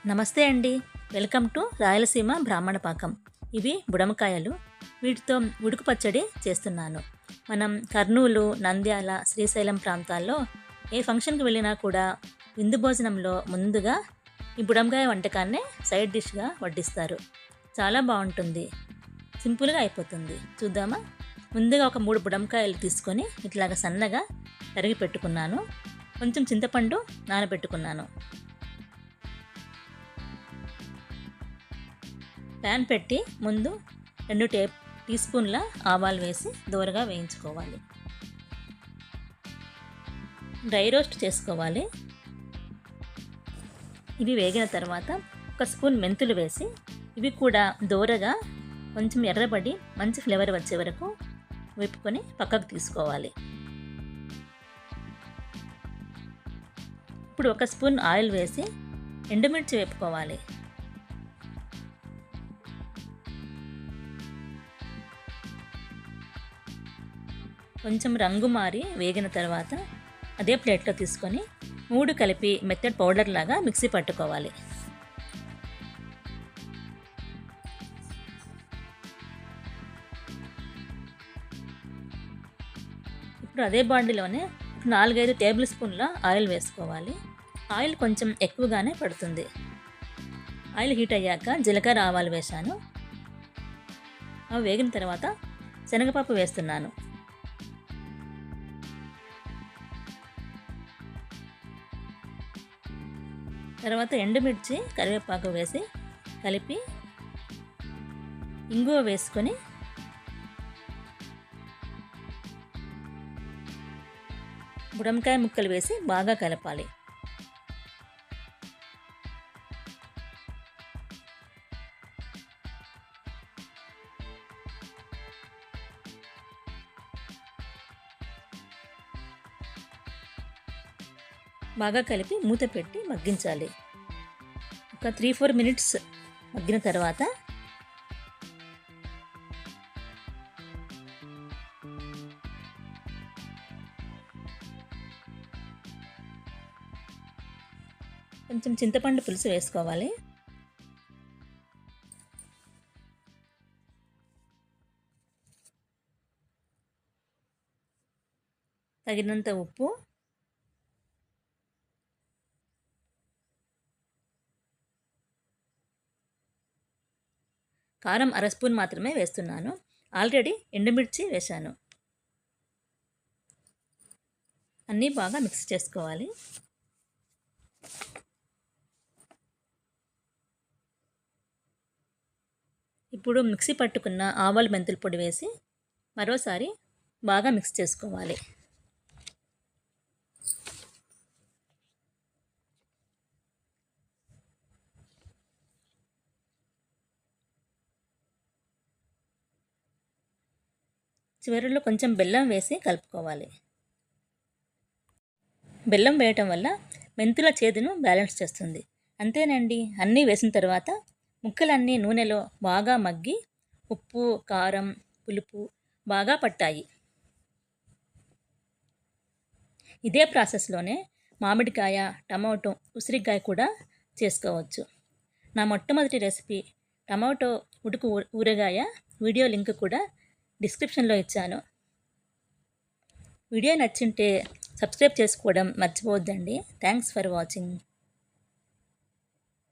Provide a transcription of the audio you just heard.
నమస్తే అండి. Welcome to Rayalaseema బ్రాహ్మణ పాకం. ఇవి బుడమకాయలు. వీటితో ఉడుకు పచ్చడి చేస్తున్నాను. మనం కర్నూలు, నంద్యాల, శ్రీశైలం ప్రాంతాల్లో ఏ ఫంక్షన్కి వెళ్ళినా కూడా విందు భోజనంలో ముందుగా ఈ బుడమకాయ వంటకాన్నే సైడ్ డిష్గా వడ్డిస్తారు. చాలా బాగుంటుంది, సింపుల్గా అయిపోతుంది. చూద్దామా? ముందుగా ఒక 3 బుడమకాయలు తీసుకొని ఇట్లాగా సన్నగా తరిగి పెట్టుకున్నాను. కొంచెం చింతపండు నానబెట్టుకున్నాను. ప్యాన్ పెట్టి ముందు 2 టీ స్పూన్ల ఆవాలు వేసి దోరగా వేయించుకోవాలి. డ్రై రోస్ట్ చేసుకోవాలి. ఇవి వేగిన తర్వాత 1 స్పూన్ మెంతులు వేసి ఇవి కూడా దోరగా కొంచెం ఎర్రబడి మంచి ఫ్లేవర్ వచ్చే వరకు వేపుకొని పక్కకు తీసుకోవాలి. ఇప్పుడు 1 స్పూన్ ఆయిల్ వేసి ఎండుమిర్చి వేపుకోవాలి. కొంచెం రంగు మారి వేగిన తర్వాత అదే ప్లేట్లో తీసుకొని 3 కలిపి మెత్తటి పౌడర్ లాగా మిక్సీ పట్టుకోవాలి. ఇప్పుడు అదే బాండిలోనే 4-5 టేబుల్ స్పూన్ల ఆయిల్ వేసుకోవాలి. ఆయిల్ కొంచెం ఎక్కువగానే పడుతుంది. ఆయిల్ హీట్ అయ్యాక జీలకర్ర ఆవాలు వేశాను. అవి వేగిన తర్వాత శనగపప్పు వేస్తున్నాను. తర్వాత ఎండుమిర్చి, కరివేపాకు వేసి కలిపి ఇంగువ వేసుకొని బుడంకాయ ముక్కలు వేసి బాగా కలపాలి. బాగా కలిపి మూత పెట్టి మగ్గించాలి. ఒక 3-4 మినిట్స్ మగ్గిన తర్వాత కొంచెం చింతపండు పులుసు వేసుకోవాలి. తగినంత ఉప్పు, కారం 1/2 స్పూన్ మాత్రమే వేస్తున్నాను. ఆల్రెడీ ఎండుమిర్చి వేశాను. అన్నీ బాగా మిక్స్ చేసుకోవాలి. ఇప్పుడు మిక్సీ పట్టుకున్న ఆవాలు మెంతుల పొడి వేసి మరోసారి బాగా మిక్స్ చేసుకోవాలి. చివరిలో కొంచెం బెల్లం వేసి కలుపుకోవాలి. బెల్లం వేయటం వల్ల మెంతుల చేదును బ్యాలెన్స్ చేస్తుంది. అంతేనండి. అన్నీ వేసిన తర్వాత ముక్కలన్నీ నూనెలో బాగా మగ్గి ఉప్పు, కారం, పులుపు బాగా పట్టాయి. ఇదే ప్రాసెస్లోనే మామిడికాయ, టమాటో, ఉసిరికాయ కూడా చేసుకోవచ్చు. నా మొట్టమొదటి రెసిపీ టమాటో ఉడుకు ఊరగాయ వీడియో లింక్ కూడా డిస్క్రిప్షన్లో ఇచ్చాను. వీడియో నచ్చింటే సబ్స్క్రైబ్ చేసుకోవడం మర్చిపోవద్దండి. Thanks for watching.